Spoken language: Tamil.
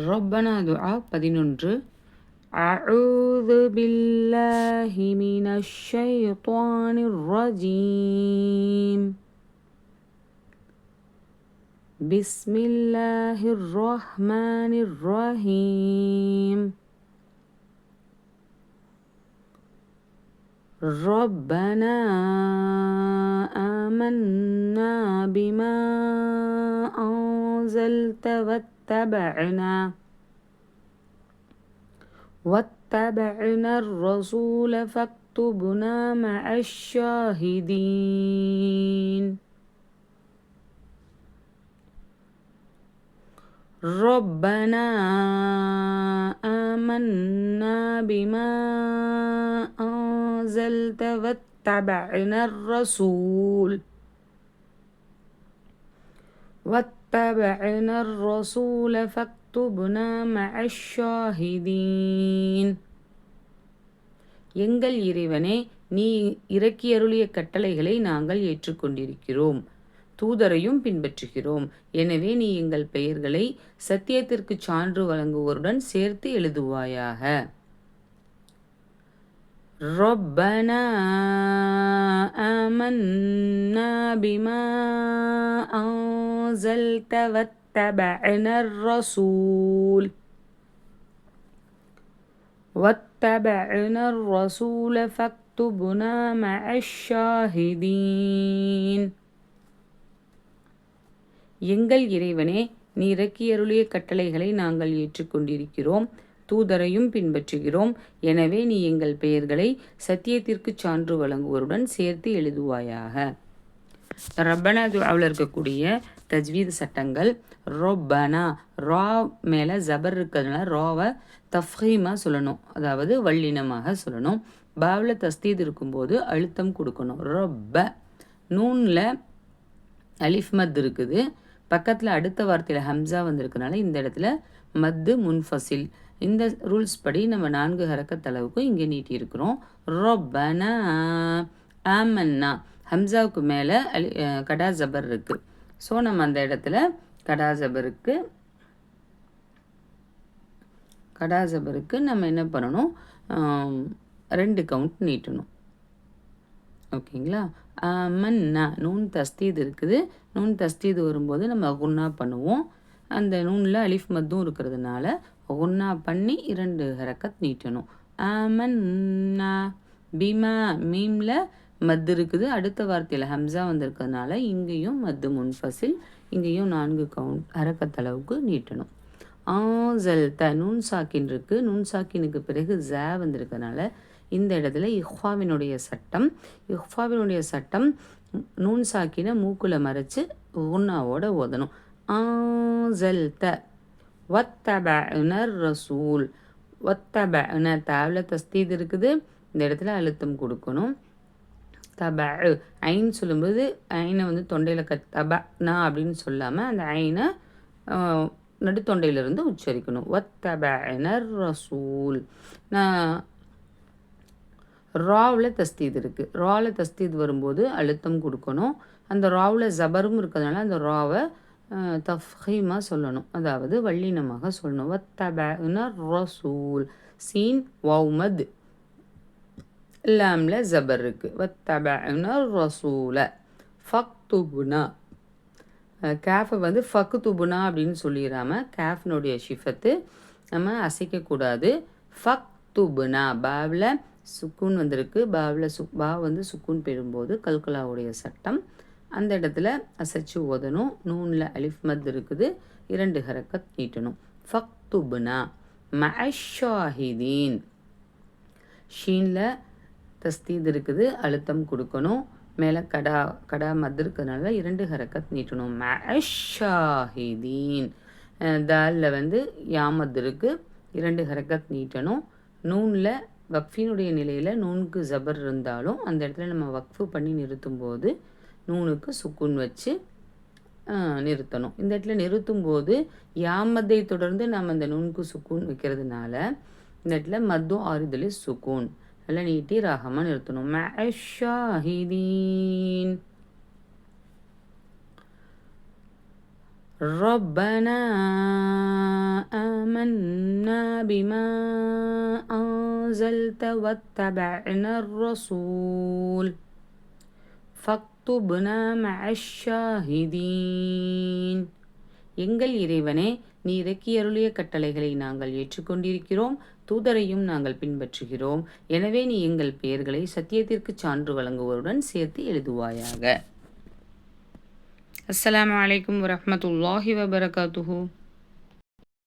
ரப்பனா துஆ 11. அஊது பில்லாஹி மினஷ் ஷைத்தானிர் ரஜீம். பிஸ்மில்லாஹிர் ரஹ்மானிர் ரஹீம். ربنا آمنا بما أنزلت واتبعنا الرسول فاكتبنا مع الشاهدين. ربنا آمنا بما أنزلت واتبعنا الرسول فاكتبنا مع الشاهدين. எங்கள் இறைவனே, நீ இறக்கியருளிய கட்டளைகளை நாங்கள் ஏற்றுக்கொண்டிருக்கிறோம், தூதரையும் பின்பற்றுகிறோம். எனவே நீ எங்கள் பெயர்களை சத்தியத்திற்கு சான்று வழங்குவோருடன் சேர்த்து எழுதுவாயாக. ربنا آمنا بما أنزلت واتبعنا الرسول فاكتبنا مع الشاهدين. எங்கள் இறைவனே, நீ இறக்கியருளிய கட்டளைகளை நாங்கள் ஏற்றுக்கொண்டிருக்கிறோம், தூதரையும் பின்பற்றுகிறோம். எனவே நீ எங்கள் பெயர்களை சத்தியத்திற்கு சான்று வழங்குவோருடன் சேர்த்து எழுதுவாயாக. ரப்பனா துஆவில் இருக்கக்கூடிய தஜ்வீத் சட்டங்கள். ரொப்பனா, ரா மேலே ஜபர் இருக்கிறதுனால ராவை தஃப்ஹீமாக சொல்லணும், அதாவது வல்லினமாக சொல்லணும். பாவில் தஸ்தீத் இருக்கும்போது அழுத்தம் கொடுக்கணும். ரொப்ப. நூனில் அலிஃப் மத் இருக்குது, பக்கத்தில் அடுத்த வார்த்தையில் ஹம்சா வந்திருக்கனால இந்த இடத்துல மத்து முன்ஃபசில். இந்த ரூல்ஸ் படி நம்ம 4 ஹரக்கத் அளவுக்கும் இங்கே நீட்டியிருக்கிறோம். ரொப்பனா ஆமன்னா, ஹம்சாவுக்கு மேலே கடா ஜபர் இருக்குது. ஸோ நம்ம அந்த இடத்துல கடா ஜபருக்கு நம்ம என்ன பண்ணணும், 2 கவுண்ட் நீட்டணும். ஓகேங்களா. ஆமன்னா, நூன் தஸ்தீத் இருக்குது. நூன் தஸ்தீத் வரும்போது நம்ம குன்னா பண்ணுவோம். அந்த நூனில் அலிஃப் மத்தும் இருக்கிறதுனால குன்னா பண்ணி 2 ஹரக்கத் நீட்டணும். ஆமன்னா பிமா, மீமில் மத்து இருக்குது, அடுத்த வார்த்தையில் ஹம்சா வந்திருக்கிறதுனால இங்கேயும் மத்து முன்ஃபசில், இங்கேயும் 4 ஹரக்கத் அளவுக்கு நீட்டணும். ஆசல்த, நூன் சாக்கின் இருக்குது, நூன் சாக்கினுக்கு பிறகு ஜ வந்திருக்கிறதுனால இந்த இடத்துல இஹ்ஃபாவினுடைய சட்டம் நூன் சாக்கினை மூக்கில் மறைச்சு உன்னாவோட ஓதணும். ஆசல்த வத்தபஅனர் ரசூல். வத்தபஅன, தாவில் தஸ்தீத் இருக்குது, இந்த இடத்துல அழுத்தம் கொடுக்கணும். தப, ஐன் சொல்லும்போது ஐனை தொண்டையில் தபனா அப்படின்னு சொல்லாமல் அந்த ஐனை நடுத்தொண்டையிலிருந்து உச்சரிக்கணும். வத்தபஅனர் ரசூல். ராவில் தஸ்தீத் இருக்குது, ராவில் தஸ்தீத் வரும்போது அழுத்தம் கொடுக்கணும். அந்த ராவில் ஜபரும் இருக்கிறதுனால அந்த ராவை தஃப்ஹீமாக சொல்லணும், அதாவது வல்லினமாக சொல்லணும். வத்தபஅன ரசூல். சீன் வௌமத், லாமில் ஜபர் இருக்குது. வத்தபஅன ரசூல. ஃபக்துபுனா, கேஃபை ஃபக்துபுனா அப்படின்னு சொல்லிடாமல் கேஃபினுடைய ஷிஃபத்து நம்ம அசைக்கக்கூடாது. ஃபக்துபுனா, பாவில் சுக்கூன் வந்திருக்கு, பாவில் பா சுக்கூன் பெறும்போது கல்கலாவுடைய சட்டம், அந்த இடத்துல அசைச்சு ஓதணும். நூனில் அலிஃப் மத் இருக்குது, 2 ஹரக்கத் நீட்டணும். ஃபக்துபுனா மஅஷாஹிதீன். ஷீனில் தஸ்தீத் இருக்குது, அழுத்தம் கொடுக்கணும். மேலே கடா மத் இருக்கிறதுனால 2 ஹரக்கத் நீட்டணும். மஅஷாஹிதீன். தாலில் யாமத் இருக்குது, 2 ஹரக்கத் நீட்டணும். நூனில் வக்ஃபினுடைய நிலையில் நூனுக்கு ஜபர் இருந்தாலும் அந்த இடத்துல நம்ம வக்ஃபு பண்ணி நிறுத்தும்போது நூனுக்கு சுக்கூன் வச்சு நிறுத்தணும். இந்த இடத்துல நிறுத்தும்போது யாமத்தை தொடர்ந்து நம்ம இந்த நூனுக்கு சுக்கூன் வைக்கிறதுனால இந்த இடத்துல மத்தும் ஆறுதலி சுக்கூன் நல்லா நீட்டி ராகமாக நிறுத்தணும். மஅஷாஹிதீன். ரப்பனா آمنا بما أنزلت واتبعنا الرسول فاكتبنا مع الشاهدين. எங்கள் இறைவனே, நீ இறக்கியருளிய கட்டளைகளை நாங்கள் ஏற்றுக்கொண்டிருக்கிறோம், தூதரையும் நாங்கள் பின்பற்றுகிறோம். எனவே நீ எங்கள் பெயர்களை சத்தியத்திற்கு சான்று வழங்குவோருடன் சேர்த்து எழுதுவாயாக. அஸ்ஸலாமு அலைக்கும் வரஹ்மத்துல்லாஹி வபரகாத்துஹு.